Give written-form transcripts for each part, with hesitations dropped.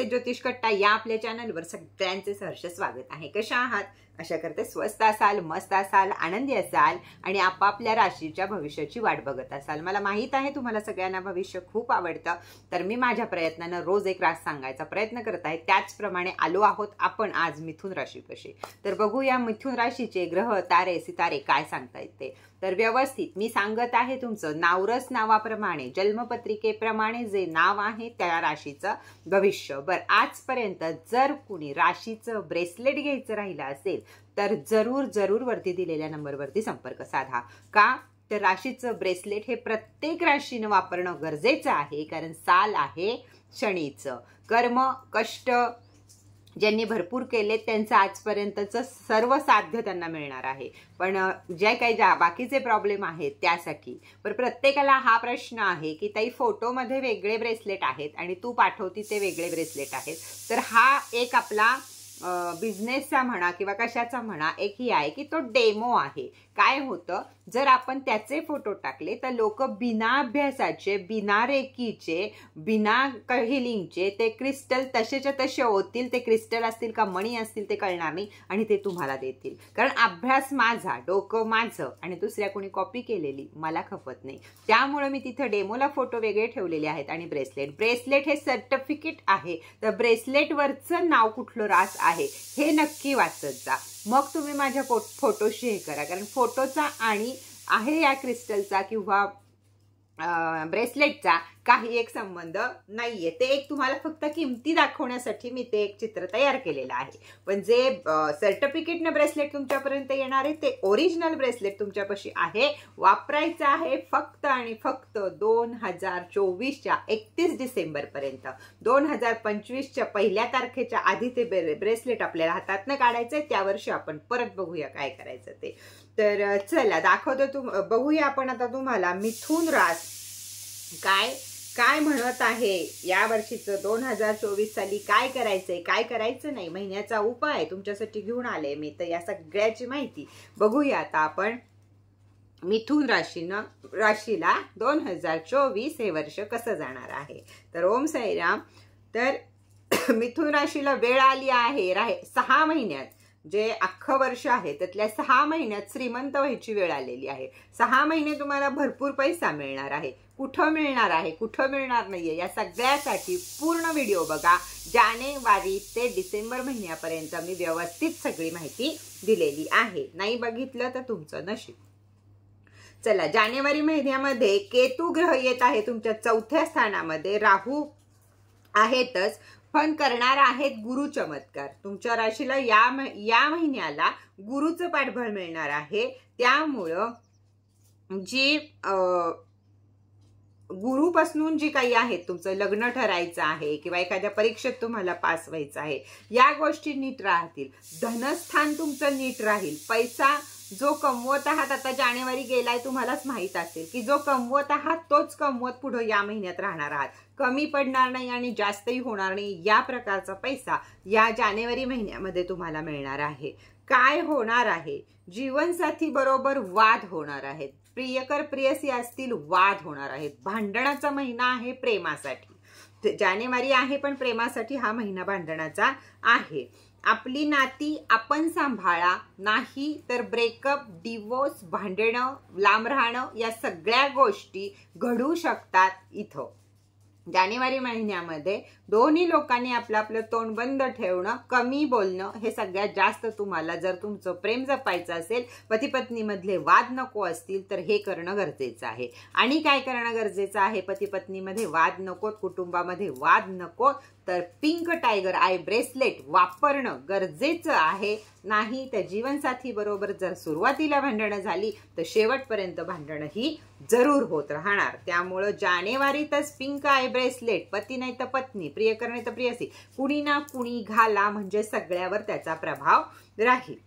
Message ज्योतिष कट्टा या आपल्या चॅनलवर सगळ्यांचे सहर्ष स्वागत आहे। कशा आहात? आशा करते स्वस्त असाल, मस्त असाल, आनंदी असाल आणि आपापल्या राशीच्या भविष्याची वाट बघत असाल। मला माहित आहे तुम्हाला सगळ्यांना भविष्य खूप आवडतं, तर मी माझ्या प्रयत्नाने रोज एक रास सांगायचा प्रयत्न करत आहे। त्याचप्रमाणे आलो आहोत आपण आज मिथुन राशीपाशी। तर बघूया मिथुन राशीचे ग्रह, तारे, सितारे काय सांगतायत ते। तर व्यवस्थित मी सांगत आहे, तुमचं नावरस नावाप्रमाणे जन्मपत्रिकेप्रमाणे जे नाव आहे त्या राशीचं भविष्य। आजपर्यंत जर कुणी राशीचं ब्रेसलेट घ्यायचं राहिलं असेल तर जरूर वरती दिलेल्या नंबरवरती संपर्क साधा। का तर राशीचं ब्रेसलेट हे प्रत्येक राशीने वापरणं गरजेचं आहे, कारण साल आहे शनीचं। कर्म कष्ट ज्यांनी भरपूर केले त्यांचं आजपर्यंतचं सर्व साध्य त्यांना मिळणार आहे, पण जे काही बाकीचे प्रॉब्लेम आहेत त्यासाठी। पण प्रत्येकाला हा प्रश्न आहे की ताई फोटोमध्ये वेगळे ब्रेसलेट आहेत आणि तू पाठवती ते वेगळे ब्रेसलेट आहेत, तर हा एक आपला बिझनेसचा म्हणा किंवा कशाचा म्हणा एक ही आहे की तो डेमो आहे। काय होतं, जर आपण त्याचे फोटो टाकले तर लोक बिना अभ्यासाचे, बिना रेकीचे, बिना हिलिंगचे ते क्रिस्टल तसेच्या तसे होतील। ते क्रिस्टल असतील का मणी असतील ते कळणार नाही आणि ते तुम्हाला देतील, कारण अभ्यास माझा, डोकं माझं आणि दुसऱ्या कोणी कॉपी केलेली मला खपत नाही। त्यामुळे मी तिथे डेमोला फोटो वेगळे ठेवलेले आहेत। आणि ब्रेसलेट हे सर्टिफिकेट आहे, तर ब्रेसलेटवरचं नाव कुठलं रास आहे हे नक्की वाचत जा, मग तुम्ही माझ्या फोटोशी हे करा, कारण फोटोचा आणि आहे या क्रिस्टलचा किंवा ब्रेसलेटचा काही एक संबंध नाहीये। ते एक तुम्हाला फक्त किमती दाखवण्यासाठी मी ते एक चित्र तयार केलेलं आहे। पण जे सर्टिफिकेटनं ब्रेसलेट तुमच्यापर्यंत येणार आहे ते ओरिजिनल ब्रेसलेट तुमच्यापाशी आहे, वापरायचं आहे फक्त आणि फक्त 2024च्या 31 डिसेंबर पर्यंत। 2025च्या पहिल्या तारखेच्या आधी ते ब्रेसलेट आपल्याला हातातनं काढायचंय। त्या वर्षी आपण परत बघूया काय करायचं ते। तर चला दाखवतो, बघूया आपण आता तुम्हाला मिथुन रास काय म्हणत आहे या वर्षीचं 2024 साली काय करायचंय काय करायचं नाही, महिन्याचा उपाय तुमच्यासाठी घेऊन आले मी। तर या सगळ्याची माहिती बघूया आता आपण। मिथुन राशीला 2024 हे वर्ष कसं जाणार आहे। तर ओम साईराम। तर मिथुन राशीला वेळ आली आहे 6 महिन्यात, जे अख्खं वर्ष आहे त्यातल्या 6 महिन्यात श्रीमंत व्हायची वेळ आलेली आहे। 6 महिने तुम्हाला भरपूर पैसा मिळणार आहे। कुठं मिळणार आहे, कुठं मिळणार नाहीये, या सगळ्यासाठी पूर्ण व्हिडिओ बघा। जानेवारी ते डिसेंबर महिन्यापर्यंत मी व्यवस्थित सगळी माहिती दिलेली आहे, नाही बघितलं तर तुमचं नशीब। चला, जानेवारी महिन्यामध्ये केतू ग्रह येत आहे तुमच्या 4थ्या स्थानामध्ये, राहू आहेतच पण करणार आहेत गुरु चमत्कार। तुमच्या राशीला या महिन्याला गुरुचं पाठबळ मिळणार आहे। त्यामुळं जी गुरुपासून जी काही आहेत, तुमचं लग्न ठरायचं आहे किंवा एखाद्या परीक्षेत तुम्हाला पास व्हायचं आहे, या गोष्टी नीट राहतील। धनस्थान तुमचं नीट राहील। पैसा जो कमवत आहात, आता जानेवारी गेलाय तुम्हालाच माहित असेल की जो कमवत आहात तोच कमवत पुढे या महिन्यात राहणार आहात, कमी पडणार नाही आणि जास्तही होणार नाही। या प्रकारचा पैसा या जानेवारी महिन्यामध्ये तुम्हाला मिळणार आहे। काय होणार आहे, जीवनसाथी बरोबर वाद होणार आहेत, प्रियकर प्रियसी असतील वाद होणार आहेत। भांडणाचा महिना आहे प्रेमासाठी। जानेवारी आहे पण प्रेमासाठी हा महिना भांडणाचा आहे। आपली नाती आपण सांभाळा, नाही तर ब्रेकअप, डिवोर्स, भांडणं, लांब राहणं या सगळ्या गोष्टी घडू शकतात इथं। जानेवारी महिन्यामध्ये दोन्ही लोकांनी आपलं तोंड बंद ठेवणं, कमी बोलणं हे सगळ्यात जास्त तुम्हाला, जर तुमचं प्रेम जपायचं असेल, पती पत्नी मधले वाद नको असतील तर हे करणं गरजेचं आहे। आणि काय करणं गरजेचं आहे, पती पत्नी मध्ये वाद नकोत, कुटुंबामध्ये वाद नकोत, तर पिंक टायगर आय ब्रेसलेट वापरणं गरजेचं आहे। नाही तर जीवनसाथी बरोबर जर सुरुवातीला भांडणं झाली तर शेवटपर्यंत भांडणं ही जरूर होत राहणार। त्यामुळं जानेवारीतच पिंक आय ब्रेसलेट, पती नाही तर पत्नी, प्रियकर नाही तर प्रियसी, कुणी ना कुणी घाला, म्हणजे सगळ्यावर त्याचा प्रभाव राहील।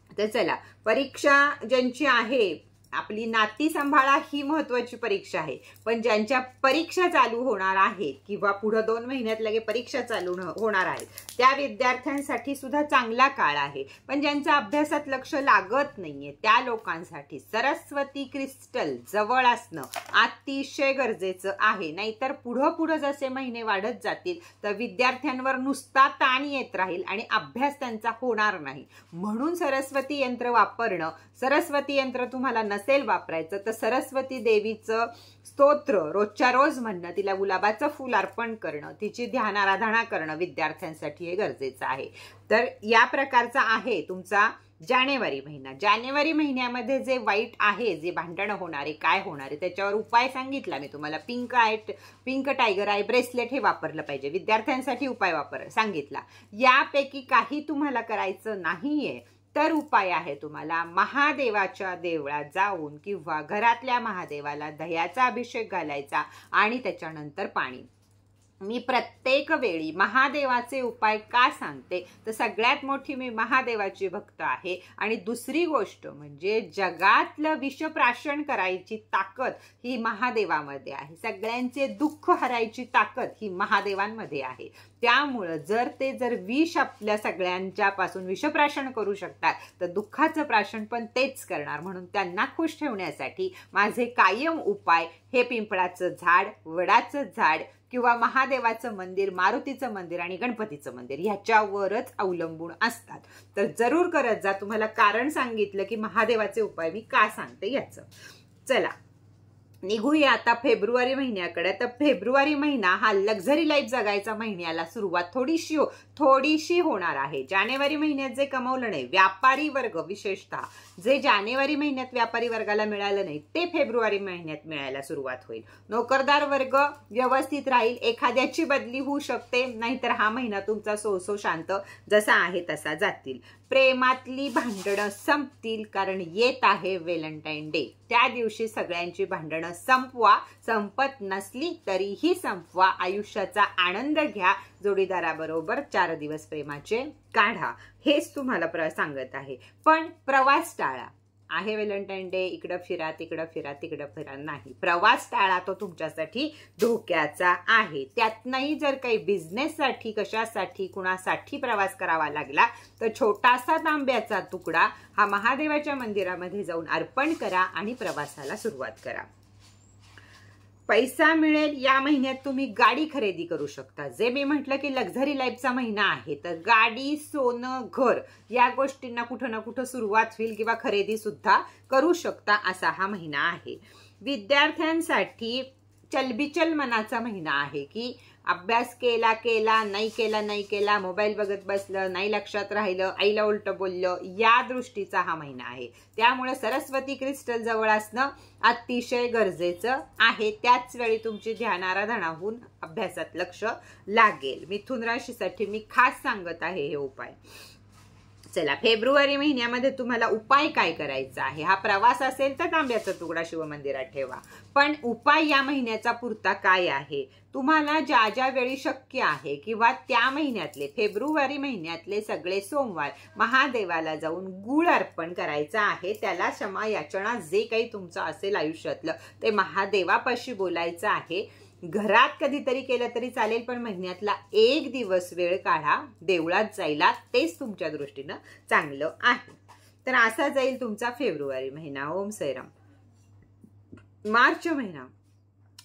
तर चला, परीक्षा ज्यांची आहे आपली नाती सांभाळा ही महत्वाची परीक्षा आहे, पण ज्यांच्या परीक्षा चालू होणार आहेत किंवा पुढे 2 महिन्यात लगे परीक्षा चालू होणार आहेत त्या विद्यार्थ्यांसाठी सुद्धा चांगला काळ आहे. पण ज्यांच्या अभ्यासात लक्ष लागत नाहीये त्या लोकांसाठी सरस्वती क्रिस्टल जवळ असणं अतिशय गरजेचं आहे. नाहीतर पुढे जसे महिने वाढत जातील तर विद्यार्थ्यांवर नुसता ताण येत राहील आणि अभ्यास त्यांचा होणार नाही. म्हणून सरस्वती यंत्र वापरणं. सरस्वती यंत्र तुम्हाला नसेल वापरायचं तर सरस्वती देवीचं स्तोत्र रोजच्या रोज म्हणणं, तिला गुलाबाचं फूल अर्पण करणं, तिची ध्यान आराधना करणं विद्यार्थ्यांसाठी हे गरजेचं आहे. तर या प्रकारचा आहे तुमचा जानेवारी महिना. जानेवारी महिन्यामध्ये जे वाईट आहे, जे भांडणं होणारे, काय होणारे त्याच्यावर उपाय सांगितला मी तुम्हाला. पिंक टायगर आय ब्रेसलेट हे वापरलं पाहिजे. विद्यार्थ्यांसाठी उपाय सांगितला. यापैकी काही तुम्हाला करायचं नाहीये तर उपाय आहे तुम्हाला महादेवाच्या देवळात जाऊन किंवा घरातल्या महादेवाला दह्याचा अभिषेक घालायचा आणि त्याच्यानंतर पाणी. मी प्रत्येक वेळी महादेवाचे उपाय का सांगते तर सगळ्यात मोठी मी महादेवाची भक्त आहे. आणि दुसरी गोष्ट म्हणजे जगातलं विषप्राशन करायची ताकद ही महादेवामध्ये आहे. सगळ्यांचे दुःख हरायची ताकद ही महादेवांमध्ये आहे. त्यामुळं जर विष आपल्या सगळ्यांच्या पासून विषप्राशन करू शकतात तर दुःखाचं प्राशन पण तेच करणार. म्हणून त्यांना खुश ठेवण्यासाठी माझे कायम उपाय हे पिंपळाचं झाड, वडाचं झाड किंवा महादेवाचं मंदिर, मारुतीचं मंदिर आणि गणपतीचं मंदिर ह्याच्यावरच अवलंबून असतात. तर जरूर करत जा. तुम्हाला कारण सांगितलं की महादेवाचे उपाय मी का सांगते याचं. चला निघूया आता फेब्रुवारी महिन्याकडे. तर फेब्रुवारी महिना हा लक्झरी लाईफ जगायचा महिन्याला सुरुवात थोडीशी होणार आहे. जानेवारी महिन्यात जे कमवलं नाही व्यापारी वर्ग, विशेषतः जे जानेवारी महिन्यात व्यापारी वर्गाला मिळालं नाही ते फेब्रुवारी महिन्यात मिळायला सुरुवात होईल. नोकरदार वर्ग व्यवस्थित राहील. एखाद्याची बदली होऊ शकते, नाहीतर हा महिना तुमचा सो शांत जसा आहे तसा जातील. प्रेमातली भांडणं संपतील कारण येत आहे व्हॅलेंटाईन डे. त्या दिवशी सगळ्यांची भांडणं संपवा. संपत नसली तरीही संपवा. आयुष्याचा आनंद घ्या. जोडीदाराबरोबर 4 दिवस प्रेमाचे काढा. हेच तुम्हाला सांगत आहे. पण प्रवास टाळा. आहे व्हॅलेंटाईन डे, इकडं फिरा तिकडं फिरा नाही. प्रवास टाळा, तो तुमच्यासाठी धोक्याचा आहे. त्यातनंही जर काही बिझनेससाठी, कशासाठी, कुणासाठी प्रवास करावा लागला तर छोटासा तांब्याचा तुकडा हा महादेवाच्या मंदिरामध्ये जाऊन अर्पण करा आणि प्रवासाला सुरुवात करा. पैसा मिळेल. या महिन्यात तुम्ही गाडी खरेदी करू शकता. जे मी म्हटलं की लक्झरी लाईफचा महिना आहे तर गाडी, सोनं, घर या गोष्टींना कुठं ना कुठं सुरुवात होईल किंवा खरेदी सुद्धा करू शकता असा हा महिना आहे. विद्यार्थ्यांसाठी चलबिचल मनाचा महिना आहे की अभ्यास केला नाही केला, मोबाईल बघत बसलं, नाही लक्षात राहिलं, आईला उलट बोललं, या दृष्टीचा हा महिना आहे. त्यामुळे सरस्वती क्रिस्टल जवळ असणं अतिशय गरजेचं आहे. त्याच वेळी तुमची ध्यान आराधना होऊन अभ्यासात लक्ष लागेल. मिथुन राशीसाठी मी खास सांगत आहे हे उपाय. चला फेब्रुवारी महिन्यामध्ये तुम्हाला उपाय काय करायचा आहे. हा प्रवास असेल तर तांब्याचा तुकडा शिवमंदिरात ठेवा. पण उपाय या महिन्याचा पुरता काय आहे. तुम्हाला ज्या वेळी शक्य आहे किंवा त्या महिन्यातले फेब्रुवारी महिन्यातले सगळे सोमवार महादेवाला जाऊन गुळ अर्पण करायचं आहे. त्याला क्षमा याचना जे काही तुमचं असेल आयुष्यातलं ते महादेवापाशी बोलायचं आहे. घरात कधीतरी केलं तरी चालेल, पण महिन्यातला 1 दिवस वेळ काढा देवळात जायला. तेच तुमच्या दृष्टीनं चांगलं आहे. तर असा जाईल तुमचा फेब्रुवारी महिना. ओम साईराम.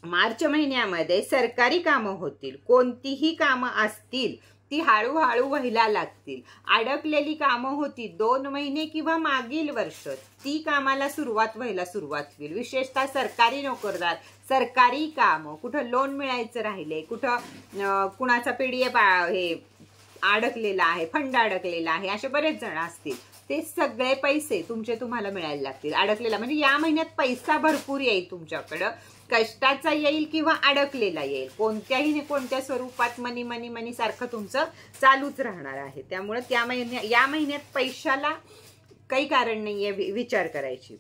मार्च महिन्यामध्ये सरकारी कामं होतील. कोणतीही कामं असतील ती हळूहळू व्हायला लागतील. अडकलेली कामं होती 2 महिने किंवा मागील वर्ष, ती कामाला व्हायला सुरुवात होईल. विशेषतः सरकारी नोकरदार, सरकारी कामं, कुठं लोन मिळायचं राहिले, कुठं कुणाचा PDF हे अडकलेला आहे, फंड अडकलेला आहे, असे बरेच जण असतील. ते सगळे पैसे तुम्हाला मिळायला लागतील. अडकलेला म्हणजे या महिन्यात पैसा भरपूर येईल तुमच्याकडं. कष्टाचा येईल किंवा अडकलेला येईल. कोणत्या स्वरूपात मनी सारखं तुमचं चालूच राहणार आहे. त्यामुळे या महिन्यात पैशाला काही कारण नाहीये विचार करायची.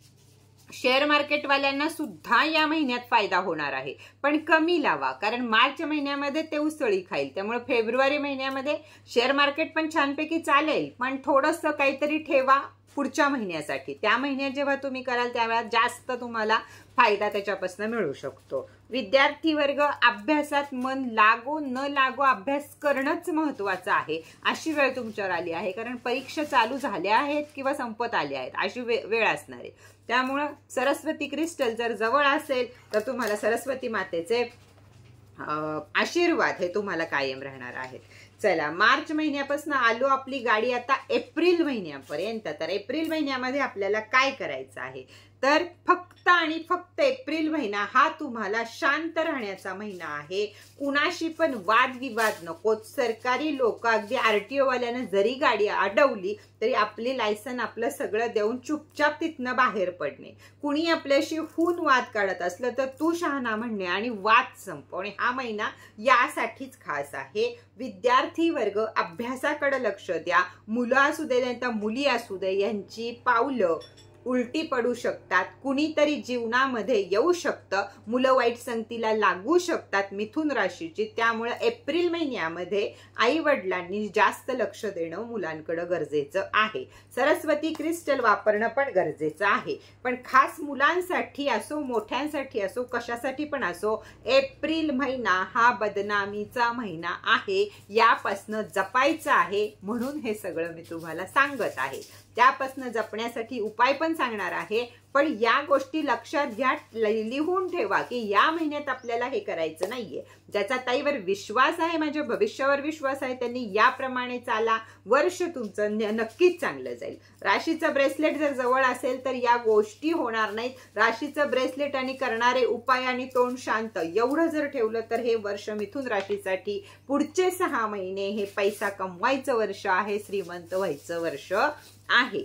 शेअर मार्केटवाल्यांना सुद्धा या महिन्यात फायदा होणार आहे, पण कमी लावा. कारण मार्च महिन्यामध्ये ते उसळी खाईल. त्यामुळे फेब्रुवारी महिन्यामध्ये शेअर मार्केट पण छानपैकी चालेल, पण थोडंसं काहीतरी ठेवा. पुढच्या महिन्यासाठी, त्या महिन्यात जेव्हा तुम्ही कराल त्यावेळेला जास्त तुम्हाला फायदा त्याच्यापासून मिळू शकतो. विद्यार्थी वर्ग, अभ्यासात मन लागो न लागो अभ्यास करणंच महत्वाचं आहे. अशी वेळ तुमच्यावर आली आहे, कारण परीक्षा चालू झाल्या आहेत किंवा संपत आल्या आहेत अशी वेळ असणार आहे. त्यामुळं सरस्वती क्रिस्टल जर जवळ असेल तर तुम्हाला सरस्वती मातेचे आशीर्वाद हे तुम्हाला कायम राहणार आहेत. चला, मार्च महिन्यापासून आलो आपली गाडी आता एप्रिल महिन्यापर्यंत. तर एप्रिल महिन्यामध्ये आपल्याला काय करायचं आहे, तर फक्त आणि फक्त एप्रिल महिना हा तुम्हाला शांत राहण्याचा महिना आहे. कुणाशी पण वादविवाद नको. सरकारी लोक, अगदी RTO वाल्यानं जरी गाडी अडवली तरी आपली लायसन आपलं सगळं देऊन चुपचाप तिथनं बाहेर पडणे. कुणी आपल्याशी खून वाद काढत असलं तर तू शहाणा म्हणणे आणि वाद संपवणे. हा महिना यासाठीच खास आहे. विद्यार्थी वर्ग, अभ्यासाकडे लक्ष द्या. मुलं असू दे नाहीतर मुली असू दे, यांची पावलं उलटी पडू शकतात. कुणीतरी जीवनामध्ये येऊ शकतं. मुलं वाईट संगतीला लागू शकतात मिथुन राशीची. त्यामुळे एप्रिल महिन्यामध्ये आई वडिलांनी जास्त लक्ष देणं मुलांकडे गरजेचं आहे. सरस्वती क्रिस्टल वापरणं पण गरजेचं आहे. पण खास मुलांसाठी असो, मोठ्यांसाठी असो, कशासाठी पण असो, एप्रिल महिना हा बदनामीचा महिना आहे. यापासनं जपायचं आहे. म्हणून हे सगळं मी तुम्हाला सांगत आहे. त्यापासून जपण्यासाठी उपाय पण सांगणार आहे. पण या गोष्टी लक्षात घ्या, लिहून ठेवा की या महिन्यात आपल्याला हे करायचं नाहीये. ज्याचा ताईवर विश्वास आहे, माझ्या भविष्यावर विश्वास आहे, त्यांनी याप्रमाणे चाला. वर्ष तुमचं नक्कीच चांगलं जाईल. राशीचं ब्रेसलेट जर जवळ असेल तर या गोष्टी होणार नाहीत. राशीचं ब्रेसलेट आणि करणारे उपाय आणि तोंड शांत एवढं जर ठेवलं तर हे वर्ष मिथुन राशीसाठी पुढचे 6 महिने हे पैसा कमवायचं वर्ष आहे. श्रीमंत व्हायचं वर्ष आहे.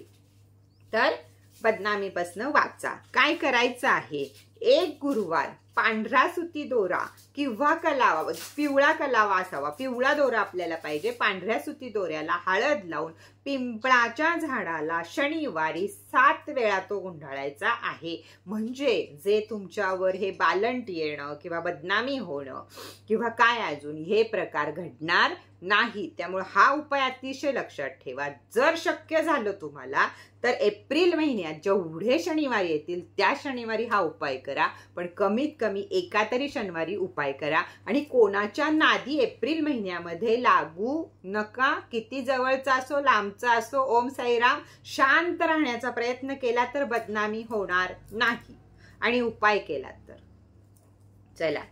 तर बदनामीपासून वाचा. काय करायचं आहे, एक गुरुवार पांढरा सुती दोरा किंवा कलावा, पिवळा कलावा असावा, पिवळा दोरा आपल्याला पाहिजे. पांढऱ्या सुती दोऱ्याला हळद लावून पिंपळाच्या झाडाला शनिवारी 7 वेळा तो गुंडाळायचा आहे. म्हणजे जे तुमच्यावर हे बालंट येणं किंवा बदनामी होणं किंवा काय अजून हे प्रकार घडणार नाही. त्यामुळे हा उपाय अतिशय लक्षात ठेवा. जर शक्य झालं तुम्हाला तर एप्रिल महिन्यात जेवढे शनिवार येतील त्या शनिवारी हा उपाय करा. पण कमीत कमी एका तरी शनिवारी उपाय करा. आणि कोणाच्या नादी एप्रिल महिन्यामध्ये लागू नका. किती जवळचा असो, लांबचा असो, ओम साईराम. शांत राहण्याचा प्रयत्न केला तर बदनामी होणार नाही. आणि उपाय केला तर. चला,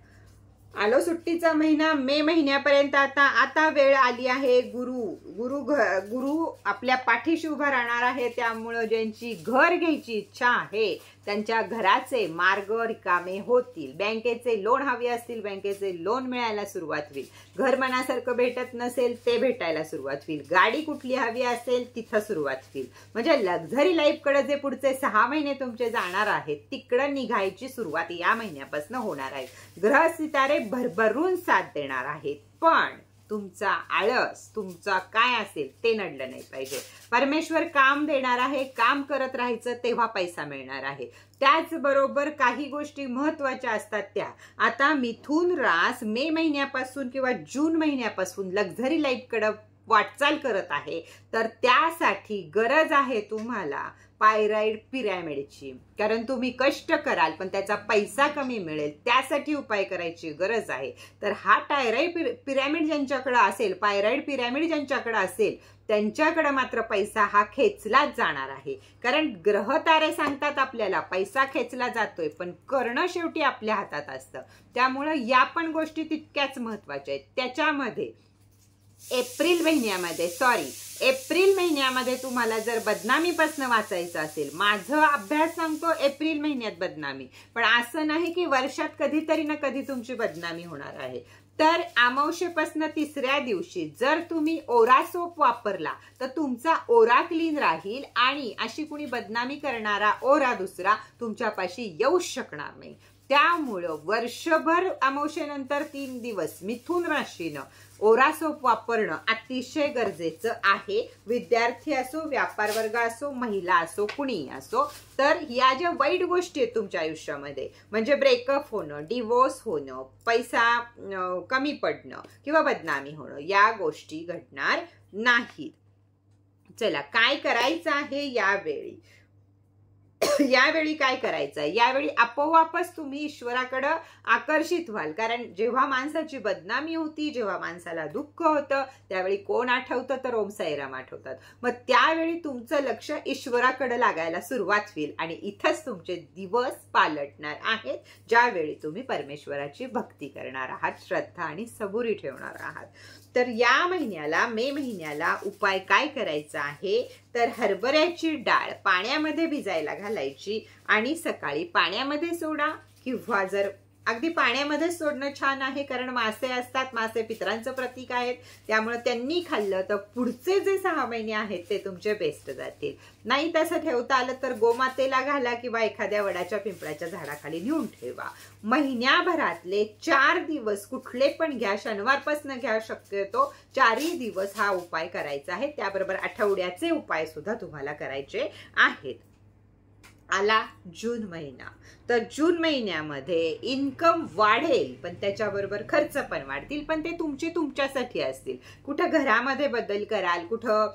आलो सुट्टीचा महिना. मे महिन्यापर्यंत आता वेळ आली आहे. गुरु आपल्या पाठीशी उभा राहणार आहे. त्यामुळं ज्यांची घर घ्यायची इच्छा आहे त्यांच्या घराचे मार्ग रिकामे होतील. बँकेचे लोन हवे असतील, बँकेचे लोन मिळायला सुरुवात होईल. घर मनासारखं भेटत नसेल ते भेटायला सुरुवात होईल. गाडी कुठली हवी असेल तिथं सुरुवात होईल. म्हणजे लक्झरी लाईफ कडे जे पुढचे 6 महिने तुमचे जाणार आहेत तिकडं निघायची सुरुवात या महिन्यापासून होणार आहे. ग्रह सितारे भरभरून साथ देणार आहेत. पण तुमचा आळस, तुमचा काय असेल ते नडलं नाही पाहिजे. परमेश्वर काम देणार आहे. काम करत राहायचं, तेव्हा पैसा मिळणार आहे. त्याचबरोबर काही गोष्टी महत्वाच्या असतात त्या. आता मिथुन रास मे महिन्यापासून किंवा जून महिन्यापासून लक्झरी लाईफ कडे वाटचाल करत आहे. तर त्यासाठी गरज आहे तुम्हाला पायराइड पिरॅमिडची. कारण तुम्ही कष्ट कराल पण त्याचा पैसा कमी मिळेल, त्यासाठी उपाय करायची गरज आहे. तर हा टायराइड पिरॅमिड ज्यांच्याकडे असेल, पायराइड पिरॅमिड ज्यांच्याकडे असेल त्यांच्याकडे मात्र पैसा हा खेचलाच जाणार आहे. कारण ग्रह तारे सांगतात आपल्याला पैसा खेचला जातोय, पण करणं शेवटी आपल्या हातात असतं. त्यामुळे या पण गोष्टी तितक्याच महत्वाच्या आहेत. त्याच्यामध्ये एप्रिल महिन्यामध्ये तुम्हाला जर बदनामीपासून वाचायचं असेल, माझं अभ्यास सांगतो एप्रिल महिन्यात बदनामी, पण असं नाही की वर्षात कधीतरी ना कधी तुमची बदनामी होणार आहे. तर अमावस्येपासून 3ऱ्या दिवशी जर तुम्ही ओरा सोप वापरला तर तुमचा ओरा क्लीन राहील आणि अशी कुणी बदनामी करणारा ओरा दुसरा तुमच्यापाशी येऊ शकणार नाही. त्यामुळं वर्षभर अमावस्येनंतर 3 दिवस मिथुन राशीनं ओरा सोप वापरणं अतिशय गरजेचं आहे. विद्यार्थी असो, व्यापार वर्ग असो, महिला असो, कुणी असो. तर या ज्या वाईट गोष्टी आहेत तुमच्या आयुष्यामध्ये, म्हणजे ब्रेकअप होणं, डिवोर्स होणं, पैसा कमी पडणं किंवा बदनामी होणं, या गोष्टी घडणार नाहीत. चला काय करायचं आहे यावेळी. यावेळी काय करायचं आहे, यावेळी आपोआपच तुम्ही ईश्वराकडे आकर्षित व्हाल. कारण जेव्हा माणसाची बदनामी होती, जेव्हा माणसाला दुःख होतं, त्यावेळी कोण आठवतं तर ओम साईराम आठवतात. मग त्यावेळी तुमचं लक्ष ईश्वराकडे लागायला सुरुवात होईल आणि इथंच तुमचे दिवस पालटणार आहेत, ज्यावेळी तुम्ही परमेश्वराची भक्ती करणार आहात, श्रद्धा आणि सबुरी ठेवणार आहात. तर या महिन्याला, मे महिन्याला उपाय काय करायचा आहे तर हरभऱ्याची डाळ पाण्यामध्ये भिजायला घालायची आणि सकाळी पाण्यामध्ये सोडा, किंवा जर अगदी पाण्यामध्ये सोडणं छान आहे, कारण मासे असतात, मासे पितरांचं प्रतीक आहेत, त्यामुळे त्यांनी खाल्लं तर पुढचे जे 6 महिने आहेत ते तुमचे बेस्ट जातील. नाही तसं ठेवता आलं तर गोमातेला घाला किंवा एखाद्या वडाच्या पिंपळाच्या झाडाखाली नेऊन ठेवा. महिन्याभरातले 4 दिवस कुठले पण घ्या, शनिवारपासून घ्या, शक्यतो 4ही दिवस हा उपाय करायचा आहे. त्याबरोबर आठवड्याचे उपाय सुद्धा तुम्हाला करायचे आहेत. आला जून महिना, तर जून महिन्यामध्ये इन्कम वाढेल, पण त्याच्याबरोबर खर्च पण वाढतील, पण ते तुमच्यासाठी असतील. कुठं घरामध्ये बदल कराल, कुठं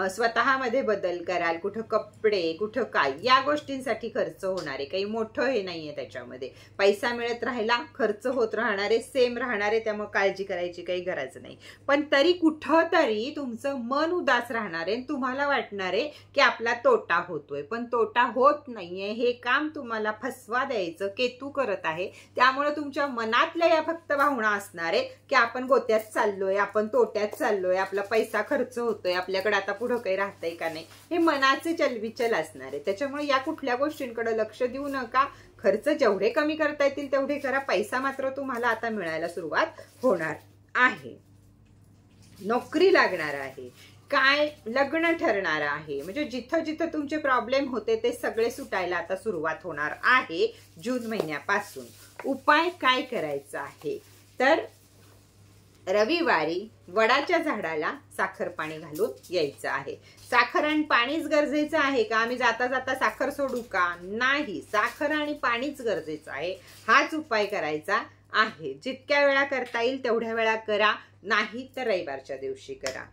स्वतःमध्ये बदल कराल, कुठं कपडे, कुठं काय, या गोष्टींसाठी खर्च होणारे, काही मोठं हे नाहीये त्याच्यामध्ये. पैसा मिळत राहिला, खर्च होत राहणारे, सेम राहणारे, त्यामुळे काळजी करायची काही गरज नाही. पण तरी कुठं तरी तुमचं मन उदास राहणार आहे, तुम्हाला वाटणार आहे की आपला तोटा होतोय, पण तोटा होत नाहीये. हे काम तुम्हाला फसवा द्यायचं केतू करत आहे, त्यामुळे तुमच्या मनातल्या या फक्त भावना असणार आहे की आपण गोत्यात चाललोय, आपण तोट्यात चाललोय, आपला पैसा खर्च होतोय, आपल्याकडे आता पुढं काही राहतंय का नाही, हे मनाचे चलबिचल असणार आहे. त्याच्यामुळे या कुठल्या गोष्टींकडे लक्ष देऊ नका. खर्च जेवढे कमी करता येतील तेवढे करा. पैसा मात्र तुम्हाला आता मिळायला सुरुवात होणार आहे. नोकरी लागणार आहे, काय लग्न ठरणार आहे, म्हणजे जिथं जिथं तुमचे प्रॉब्लेम होते ते सगळे सुटायला आता सुरुवात होणार आहे जून महिन्यापासून. उपाय काय करायचा आहे तर रविवारी वडाच्या झाडाला साखर पाणी घालून यायचं आहे. साखर आणि पाणीच गरजेचं आहे का, आम्ही जाता जाता साखर सोडू का, नाही, साखर आणि पाणीच गरजेचं आहे. हाच उपाय करायचा आहे. जितक्या वेळा करता येईल तेवढ्या वेळा करा, नाही तर रविवारच्या दिवशी करा.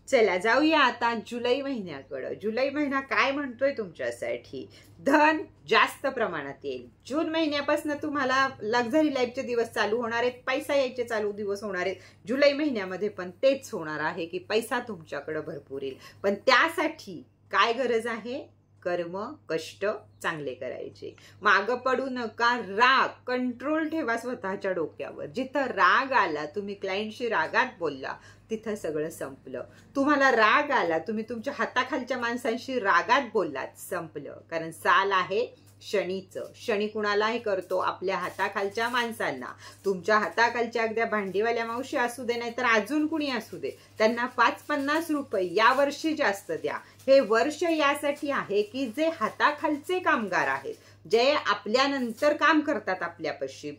चला जाऊया आता जुलै महिन्याकडे. जुलै महिना काय म्हणतोय तुमच्यासाठी, धन जास्त प्रमाणात येईल. जून महिन्यापासून तुम्हाला लक्झरी लाईफचे दिवस चालू होणार आहेत, पैसा यायचे चालू दिवस होणार आहेत. जुलै महिन्यामध्ये पण तेच होणार आहे की पैसा तुमच्याकडे भरपूर येईल. पण त्यासाठी काय गरज आहे, कर्म, कष्ट चांगले करायचे. माग पडू नका. राग कंट्रोल ठेवा स्वतःच्या डोक्यावर. जिथं राग आला, तुम्ही क्लायंटशी रागात बोलला, तिथं सगळं संपलं. तुम्हाला राग आला, तुम्ही तुमच्या हाताखालच्या माणसांशी रागात बोललात, संपलं. कारण साल आहे शनीचं. शनी कुणालाही करतो, आपल्या हाताखालच्या माणसांना. तुमच्या हाताखालच्या अगद्या भांडीवाल्या मावशी असू दे, नाही तर अजून कुणी असू दे, त्यांना 5-50 रुपये या वर्षी जास्त द्या. हे वर्ष यासाठी आहे की जे हाताखालचे कामगार आहेत, जे आपल्यानंतर काम करतात आपल्यापाशी,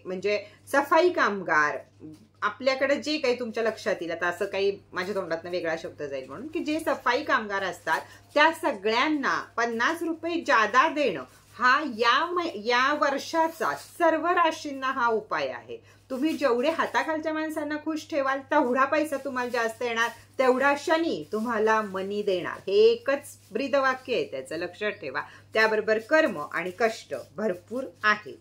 म्हणजे सफाई कामगार, आपल्याकडे जे काही तुमच्या लक्षात येईल, आता असं काही माझ्या तोंडातनं वेगळा शब्द जाईल म्हणून, की जे सफाई कामगार असतात त्या सगळ्यांना 50 रुपये जादा देणं, हा या वर्षाचा सर्व राशींना हा उपाय आहे. तुम्ही जेवढे हाताखालच्या माणसांना खुश ठेवाल तेवढा पैसा तुम्हाला जास्त येणार, तेवढा शनी तुम्हाला मनी देणार. हे एकच ब्रीदवाक्य आहे, त्याचं लक्षात ठेवा. त्याबरोबर कर्म आणि कष्ट भरपूर आहे.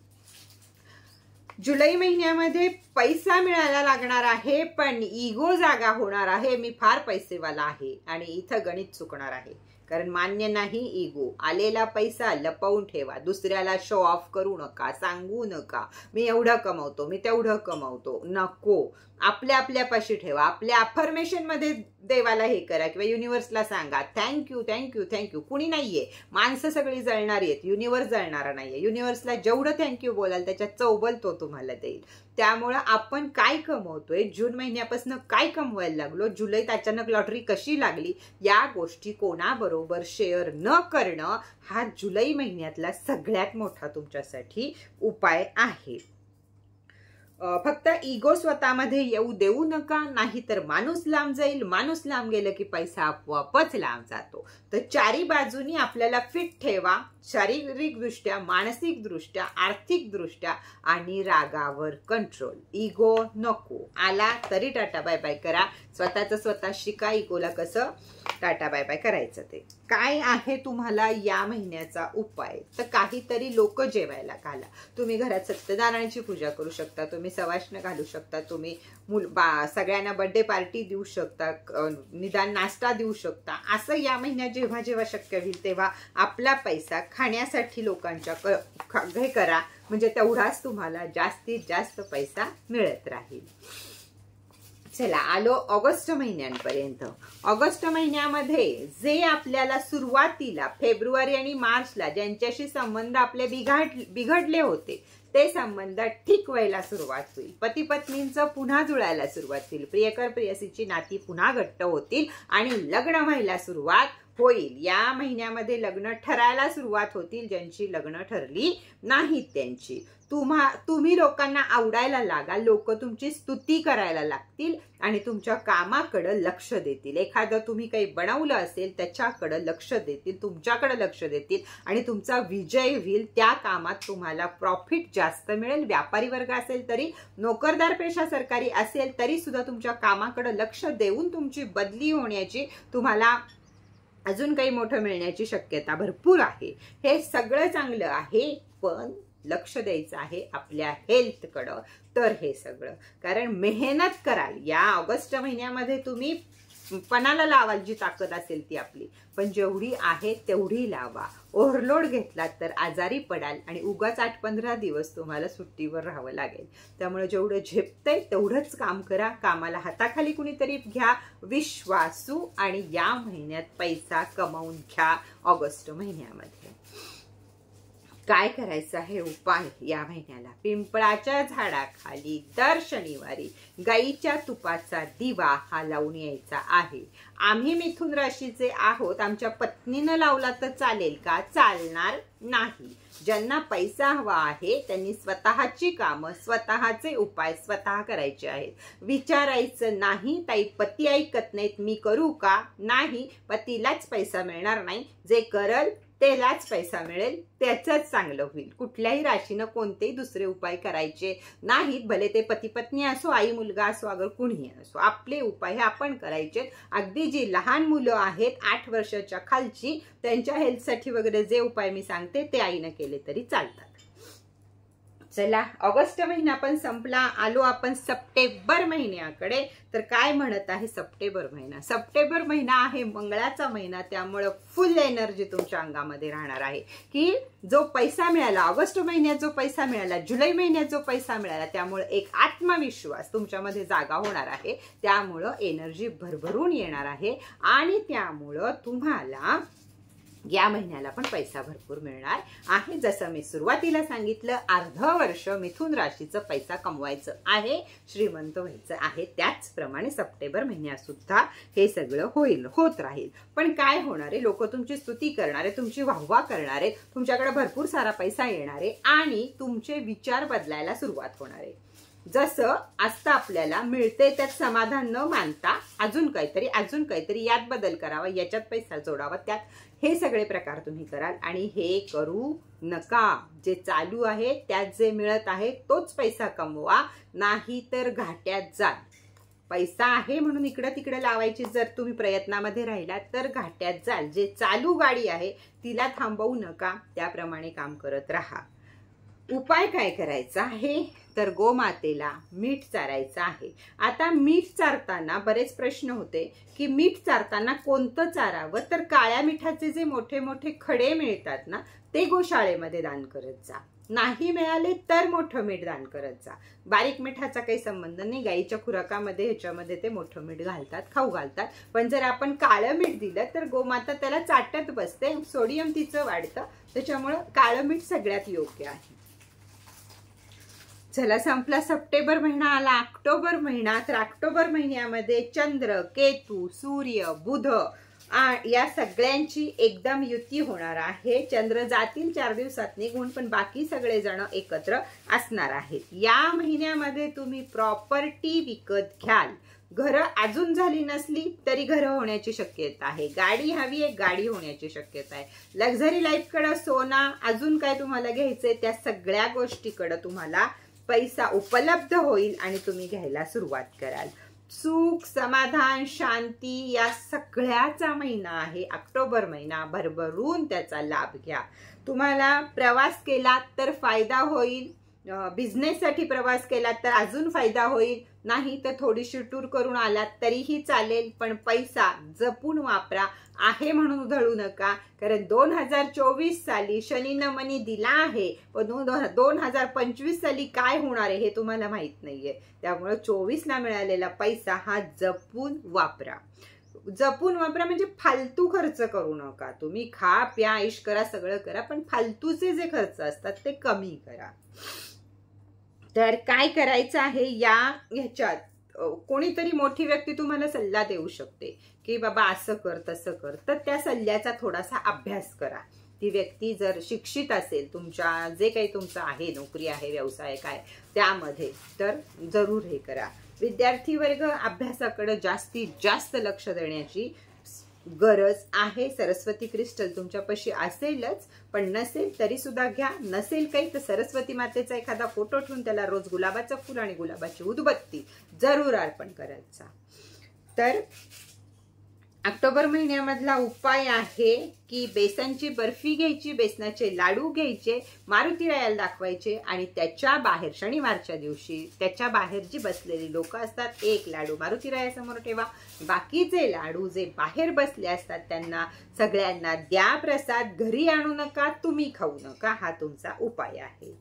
जुलै महिन्यामध्ये पैसा मिळायला लागणार आहे, पण इगो जागा होणार आहे. मी फार पैसेवाला आहे, आणि इथं गणित चुकणार आहे. कारण मान्य नाही इगो. आलेला पैसा लपवून ठेवा. दुसऱ्याला शो ऑफ करू नका, सांगू नका मी एवढं कमवतो, मी तेवढं कमवतो, नको. आपल्यापाशी ठेवा. आपल्या अफर्मेशन मध्ये देवाला हे करा किंवा युनिव्हर्सला सांगा थँक्यू थँक्यू थँक्यू. कुणी नाहीये, माणसं सगळी जळणारी आहेत, युनिव्हर्स जळणारा नाहीये. युनिव्हर्सला जेवढं थँक्यू बोलाल त्याच्यात चौबल तो तुम्हाला देईल. त्यामुळं आपण काय कमवतोय, जून महिन्यापासून काय कमवायला लागलो, जुलैत अचानक लॉटरी कशी लागली, या गोष्टी कोणाबरोबर शेअर न करणं हा जुलै महिन्यातला सगळ्यात मोठा तुमच्यासाठी उपाय आहे. फक्त इगो स्वतःमध्ये येऊ देऊ नका, नाहीतर माणूस लांब जाईल. माणूस लांब गेलं की पैसा आपोआपच लांब जातो. तर चारी बाजूनी आपल्याला फिट ठेवा, शारीरिकदृष्ट्या, मानसिकदृष्ट्या, आर्थिकदृष्ट्या आणि रागावर कंट्रोल. इगो नको. आला तरी टाटा बाय बाय करा. स्वतःचं स्वतः शिका इगोला कसं टाटा बाय बाय करायचं. ते काय आहे तुम्हाला या महिन्याचा उपाय, तर काहीतरी लोक जेवायला घाला. तुम्ही घरात सत्यनारायणाची पूजा करू शकता, तुम्ही सवाष्ण घालू शकता, तुम्ही सगळ्यांना बर्थडे पार्टी देऊ शकता, निदान नाश्ता देऊ शकता. असं या महिन्यात जेव्हा जेव्हा शक्य होईल तेव्हा आपला पैसा खाण्यासाठी लोकांच्या हे करा. म्हणजे तेवढाच तुम्हाला जास्तीत जास्त पैसा मिळत राहील. चला आलो ऑगस्ट महिन्यांपर्यंत. ऑगस्ट महिन्यामध्ये जे आपल्याला सुरुवातीला फेब्रुवारी आणि मार्चला ज्यांच्याशी संबंध आपले बिघडले होते ते संबंध ठीक व्हायला सुरुवात होईल. पती पत्नींचं पुन्हा जुळायला सुरुवात होईल. प्रियकर प्रेयसीची नाती पुन्हा घट्ट होतील आणि लग्न व्हायला सुरुवात होईल. या महिन्यामध्ये लग्न ठरायला सुरुवात होतील. ज्यांची लग्न ठरली नाहीत त्यांची. तुम्ही लोकांना आवडायला लागाल. लोक तुमची स्तुती करायला लागतील आणि तुमच्या कामाकडे लक्ष देतील. एखादं तुम्ही काही बनवलं असेल त्याच्याकडे लक्ष देतील, तुमच्याकडे लक्ष देतील आणि तुमचा विजय होईल. त्या कामात तुम्हाला प्रॉफिट जास्त मिळेल. व्यापारी वर्ग असेल तरी, नोकरदार पेशा सरकारी असेल तरी सुद्धा तुमच्या कामाकडे लक्ष देऊन तुमची बदली होण्याची, तुम्हाला अजून काही मोठं मिळण्याची शक्यता भरपूर आहे. हे सगळं चांगलं आहे, पण लक्ष द्यायचं आहे आपल्या हेल्थकडं. तर हे सगळं कारण मेहनत कराल या ऑगस्ट महिन्यामध्ये, तुम्ही पणाला लावाल जी ताकद असेल ती आपली, पण जेवढी आहे तेवढी लावा. ओव्हरलोड घेतलात तर आजारी पडाल आणि उगाच 8-15 दिवस तुम्हाला सुट्टीवर राहावं लागेल. त्यामुळे जेवढं झेपतंय तेवढंच काम करा. कामाला हाताखाली कुणीतरी घ्या, विश्वासू, आणि या महिन्यात पैसा कमावून घ्या. ऑगस्ट महिन्यामध्ये काय करायचं आहे उपाय या महिन्याला? पिंपळाच्या झाडाखाली दर शनिवारी गाईच्या तुपाचा दिवा हा लावून यायचा आहे. आम्ही मिथुन राशीचे आहोत. आमच्या पत्नीनं लावला तर चालेल का? चालणार नाही. ज्यांना पैसा हवा आहे त्यांनी स्वतःची कामं, स्वतःचे उपाय स्वतः करायचे आहेत. विचारायचं नाही ताई पती ऐकत नाहीत मी करू का? नाही, पतीलाच पैसा मिळणार नाही. जे करल त्यालाच पैसा मिळेल, त्याचंच चांगलं होईल. कुठल्याही राशीनं कोणतेही दुसरे उपाय करायचे नाहीत. भले ते पती पत्नी असो, आई मुलगा असो, अगर कुणीही असो, आपले उपाय हे आपण करायचे. अगदी जी लहान मुलं आहेत 8 वर्षाच्या खालची, त्यांच्या हेल्थसाठी वगैरे जे उपाय मी सांगते ते आईनं केले तरी चालतात. चला ऑगस्ट महिना पण संपला. आलो आपण सप्टेंबर महिन्याकडे. तर काय म्हणत आहे सप्टेंबर महिना? सप्टेंबर महिना आहे मंगळाचा महिना. त्यामुळे फुल एनर्जी तुमच्या अंगामध्ये राहणार आहे की जो पैसा मिळाला ऑगस्ट महिन्यात, जो पैसा मिळाला जुलै महिन्यात, जो पैसा मिळाला, त्यामुळे एक आत्मविश्वास तुमच्यामध्ये जागा होणार आहे. त्यामुळं एनर्जी भरभरून येणार आहे आणि त्यामुळं तुम्हाला या महिन्याला पण पैसा भरपूर मिळणार आहे. जसं मी सुरुवातीला सांगितलं, अर्ध वर्ष मिथुन राशीचं पैसा कमवायचं आहे, श्रीमंत व्हायचं आहे. त्याचप्रमाणे सप्टेंबर महिन्यात सुद्धा हे सगळं होत राहील. पण काय होणार आहे? लोक तुमची स्तुती करणारे, तुमची वाहवा करणारे, तुमच्याकडे भरपूर सारा पैसा येणारे आणि तुमचे विचार बदलायला सुरुवात होणार आहे. जसं असतं आपल्याला मिळते त्यात समाधान न मानता अजून काहीतरी यात बदल करावा, याच्यात पैसा जोडावा, त्यात हे सगळे प्रकार तुम्ही कराल. आणि हे करू नका. जे चालू आहे त्यात जे मिळत आहे तोच पैसा कमवा, नाही तर घाट्यात जाल. पैसा आहे म्हणून इकडं तिकडे लावायची जर तुम्ही प्रयत्नामध्ये राहिलात तर घाट्यात जाल. जे चालू गाडी आहे तिला थांबवू नका, त्याप्रमाणे काम करत राहा. उपाय काय करायचा आहे? तर गोमातेला मीठ चारायचं आहे. आता मीठ चारताना बरेच प्रश्न होते की मीठ चारताना कोणतं चारावं? तर काळ्या मिठाचे जे मोठे मोठे खडे मिळतात ना, ते गोशाळेमध्ये दान करत जा. नाही मिळाले तर मोठं मीठ दान करत जा. बारीक मिठाचा काही संबंध नाही. गाईच्या खुराकामध्ये ह्याच्यामध्ये ते मोठं मीठ घालतात, खाऊ घालतात. पण जर आपण काळं मीठ दिलं तर गोमाता त्याला चाटत बसते, सोडियम तिचं वाढतं. त्याच्यामुळं काळं मीठ सगळ्यात योग्य आहे. चला संपला सप्टेंबर महिना. आला ऑक्टोबर महिना. तर ऑक्टोबर महिन्यामध्ये चंद्र, केतू, सूर्य, बुध या सगळ्यांची एकदम युती होणार आहे. चंद्र जातील 4 दिवसात निघून, पण बाकी सगळे जण एकत्र असणार आहेत. या महिन्यामध्ये तुम्ही प्रॉपर्टी विकत घ्याल. घरं अजून झाली नसली तरी घरं होण्याची शक्यता आहे. गाडी हवी आहे, गाडी होण्याची शक्यता आहे. लक्झरी लाईफकडे, सोना, अजून काय तुम्हाला घ्यायचंय त्या सगळ्या गोष्टीकडे तुम्हाला पैसा उपलब्ध होईल आणि तुम्ही घ्यायला सुरुवात कराल. सुख, समाधान, शांती या सगळ्याचा महिना आहे ऑक्टोबर महिना. भरभरून त्याचा लाभ घ्या. तुम्हाला प्रवास केला तर फायदा होईल. बिझनेससाठी प्रवास केला तर अजून फायदा होईल. नाही तर थोडीशी टूर करून आलात तरीही चालेल, पण पैसा जपून वापरा. आहे म्हणून उधळू नका, कारण 2024 साली शनीनं मनी दिला आहे, पण 2025 साली काय होणार आहे हे तुम्हाला माहित नाहीये. त्यामुळे 24ला मिळालेला पैसा हा जपून वापरा. जपून वापरा म्हणजे फालतू खर्च करू नका. तुम्ही खा प्या ऐश करा, सगळं करा, पण फालतूचे जे खर्च असतात ते कमी करा. तर काय करायचं आहे ह्याच्यात, कोणीतरी मोठी व्यक्ती तुम्हाला सल्ला देऊ शकते की बाबा असं कर तसं कर, तर त्या सल्ल्याचा थोडासा अभ्यास करा. ती व्यक्ती जर शिक्षित असेल, तुमच्या जे काही तुमचं आहे, नोकरी आहे, व्यवसाय काय त्यामध्ये, तर जरूर हे करा. विद्यार्थी वर्ग अभ्यासाकडे जास्तीत जास्त लक्ष देण्याची गरज आहे. सरस्वती क्रिस्टल तुमच्यापाशी असेलच, पण नसेल तरी सुद्धा घ्या. नसेल काही तर सरस्वती मातेचा एखादा फोटो ठेवून त्याला रोज गुलाबाचं फुल आणि गुलाबाची उदबत्ती जरूर अर्पण करायचा. तर ऑक्टोबर महिन्यामधला उपाय आहे की बेसनची बर्फी घ्यायची, बेसनाचे लाडू घ्यायचे, मारुतीरायाला दाखवायचे आणि त्याच्या बाहेर शनिवारच्या दिवशी त्याच्या बाहेर जी बसलेली लोक असतात, एक लाडू मारुतीरायासमोर ठेवा. बाकीचे लाडू जे बाहेर बसले असतात त्यांना सगळ्यांना द्या प्रसाद. घरी आणू नका, तुम्ही खाऊ नका. हा तुमचा उपाय आहे.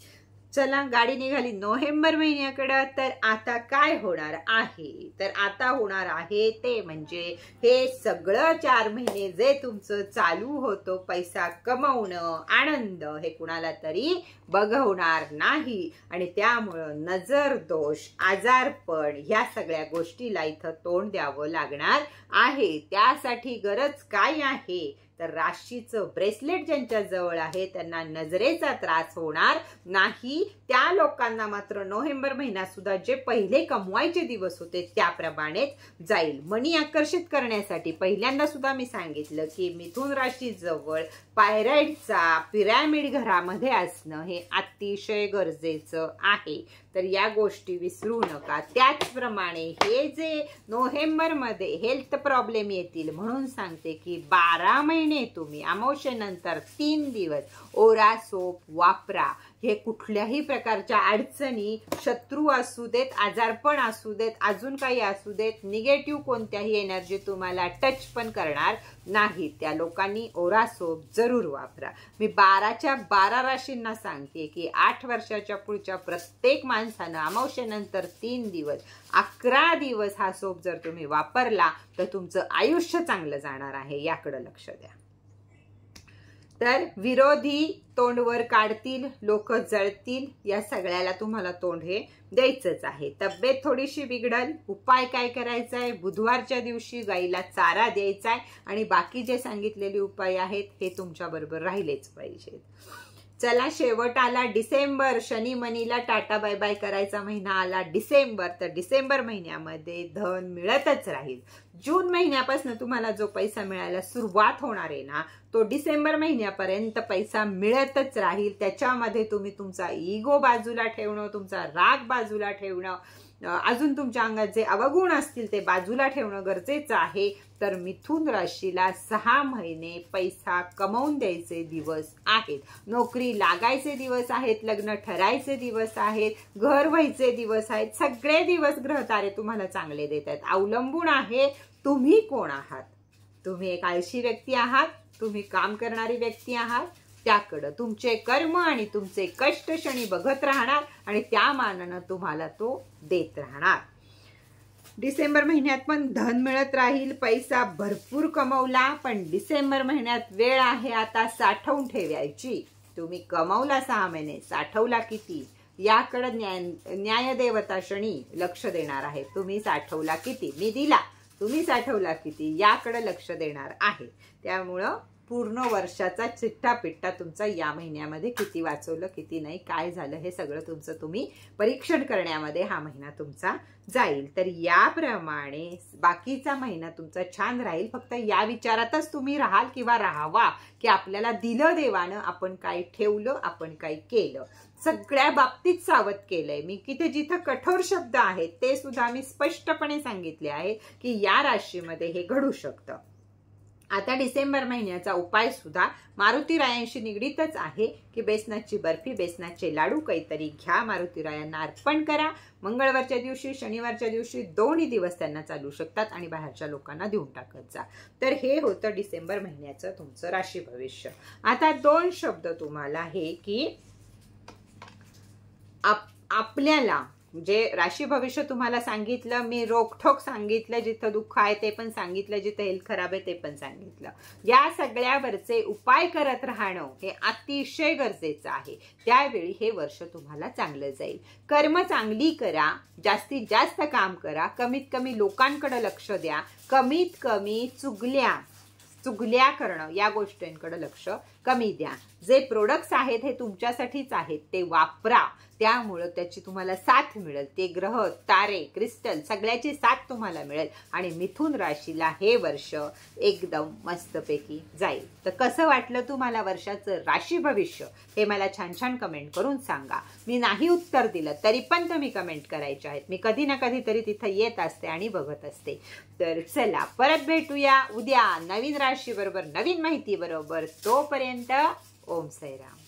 चला, गाडी निघाली नोव्हेंबर महिन्याकडे. तर आता काय होणार आहे, तर आता होणार आहे ते म्हणजे हे सगळं 4 महिने जे तुमचं चालू होतं पैसा कमवणं, आनंद, हे कुणाला तरी बघवणार नाही. आणि त्यामुळं नजर दोष, आजारपण ह्या सगळ्या गोष्टीला इथं तोंड द्यावं लागणार आहे. त्यासाठी गरज काय आहे, तर राशीचं ब्रेसलेट ज्यांच्या जवळ आहे त्यांना नजरेचा त्रास होणार नाही. त्या लोकांना मात्र नोव्हेंबर महिना सुद्धा जे पहिले कमवायचे दिवस होते त्याप्रमाणेच जाईल. मनी आकर्षित करण्यासाठी पहिल्यांदा सुद्धा मी सांगितलं की मिथुन राशी जवळ पायराईडचा पिरॅमिड घरामध्ये असणं हे अतिशय गरजेचं आहे. तर या गोष्टी विसरू नका. त्याचप्रमाणे हे जे नोव्हेंबरमध्ये हेल्थ प्रॉब्लेम येतील म्हणून सांगते की 12 महिने तुम्ही अमावस्येनंतर 3 दिवस ओरा सोप वापरा. हे कुठल्याही प्रकारच्या अडचणी, शत्रू असू देत, आजारपण असू देत, अजून काही असू देत, निगेटिव्ह कोणत्याही एनर्जी तुम्हाला टच पण करणार नाही. त्या लोकांनी ओरा सोप जरूर वापरा. मी 12च्या 12 राशींना सांगते की 8 वर्षाच्या पुढच्या प्रत्येक माणसानं अमावस्येनंतर 3 दिवस 11 दिवस हा सोप जर तुम्ही वापरला तर तुमचं आयुष्य चांगलं जाणार आहे. याकडे लक्ष द्या. तर विरोधी तोंडवर काढतील, लोक जळतील, या सगळ्याला तुम्हाला तोंड हे द्यायचंच आहे. तब्येत थोडीशी बिघडल. उपाय काय करायचा आहे, बुधवारच्या दिवशी गाईला चारा द्यायचा आहे आणि बाकी जे सांगितलेले उपाय आहेत हे तुमच्या बरोबर राहिलेच पाहिजेत. चला, शेवट आला डिसेंबर. शनी मनीला टाटा बाय बाय करायचा महिना आला डिसेंबर. तर डिसेंबर महिन्यामध्ये धन मिळतच राहील. जून महिन्यापासून तुम्हाला जो पैसा मिळायला सुरुवात होणार आहे ना, तो डिसेंबर महिन्यापर्यंत पैसा मिळतच राहील. त्याच्यामध्ये तुम्ही तुमचा इगो बाजूला ठेवणं, तुमचा राग बाजूला ठेवणं, अजून तुमच्या अंगात जे अवगुण असतील ते बाजूला ठेवणं गरजेचं आहे. तर मिथुन राशीला 6 महिने पैसा कमवून द्यायचे दिवस आहेत. नोकरी लागायचे दिवस आहेत, लग्न ठरायचे दिवस आहेत, घर व्हायचे दिवस आहेत. सगळे दिवस ग्रहतारे तुम्हाला चांगले देत आहेत. अवलंबून आहे तुम्ही कोण आहात. तुम्ही एक आळशी व्यक्ती आहात, तुम्ही काम करणारी व्यक्ती आहात, त्याकडं तुमचे कर्म आणि तुमचे कष्ट शनी बघत राहणार आणि त्या मानानं तुम्हाला तो देत राहणार. डिसेंबर महिन्यात पण धन मिळत राहील. पैसा भरपूर कमवला, पण डिसेंबर महिन्यात वेळ आहे आता साठवून ठेवायची. तुम्ही कमवला 6 महिने, साठवला किती याकडे न्यायदेवता शनी लक्ष देणार आहे. तुम्ही साठवला किती, मी दिला तुम्ही साठवला किती याकडे लक्ष देणार आहे. त्यामुळं पूर्ण वर्षाचा चिट्टा पिट्टा तुमचा या महिन्यामध्ये किती वाचवलं किती नाही काय झालं हे सगळं तुमचं तुम्ही परीक्षण करण्यामध्ये हा महिना तुमचा जाईल. तर याप्रमाणे बाकीचा महिना तुमचा छान राहील. फक्त या विचारातच तुम्ही राहाल किंवा राहावा की आपल्याला दिलं देवानं, आपण काय ठेवलं, आपण काय केलं. सगळ्या बाबतीत सावध केलंय मी की ते जिथं कठोर शब्द आहेत ते सुद्धा मी स्पष्टपणे सांगितले आहे की या राशीमध्ये हे घडू शकतं. आता डिसेंबर महिन्याचा उपाय सुद्धा मारुतीरायांशी निगडीतच आहे की बेसनाची बर्फी, बेसनाचे लाडू काहीतरी घ्या, मारुतीरायांना अर्पण करा. मंगळवारच्या दिवशी, शनिवारच्या दिवशी दोन्ही दिवस त्यांना चालू शकतात आणि बाहेरच्या लोकांना देऊन टाकत जा. तर हे होतं डिसेंबर महिन्याचं तुमचं राशी भविष्य. आता 2 शब्द तुम्हाला हे की आपल्याला जे राशी भविष्य तुम्हाला सांगितलं मी, रोखठोक सांगितलं, जिथं दुःख आहे ते पण सांगितलं, जिथं हेल्थ खराब आहे ते पण सांगितलं. या सगळ्यावरचे उपाय करत राहणं हे अतिशय गरजेचं आहे. त्यावेळी हे वर्ष तुम्हाला चांगलं जाईल. कर्म चांगली करा, जास्तीत जास्त काम करा, कमीत कमी लोकांकडे लक्ष द्या, कमीत कमी चुगल्या करणं या गोष्टींकडे लक्ष कमी द्या. जे प्रोडक्ट्स आहेत हे तुमच्यासाठीच आहेत, ते वापरा. त्यामुळं त्याची तुम्हाला साथ मिळेल. ते ग्रह, तारे, क्रिस्टल सगळ्याची साथ तुम्हाला मिळेल आणि मिथुन राशीला हे वर्ष एकदम मस्तपैकी जाईल. तर कसं वाटलं तुम्हाला वर्षाचं राशी भविष्य हे मला छान छान कमेंट करून सांगा. मी नाही उत्तर दिलं तरी पण तुम्ही कमेंट करायचे आहेत. मी कधी ना कधीतरी तिथं येत असते आणि बघत असते. तर चला परत भेटूया उद्या नवीन राशी बरोबर, नवीन माहिती बरोबर. तोपर्यंत ओम साईराम.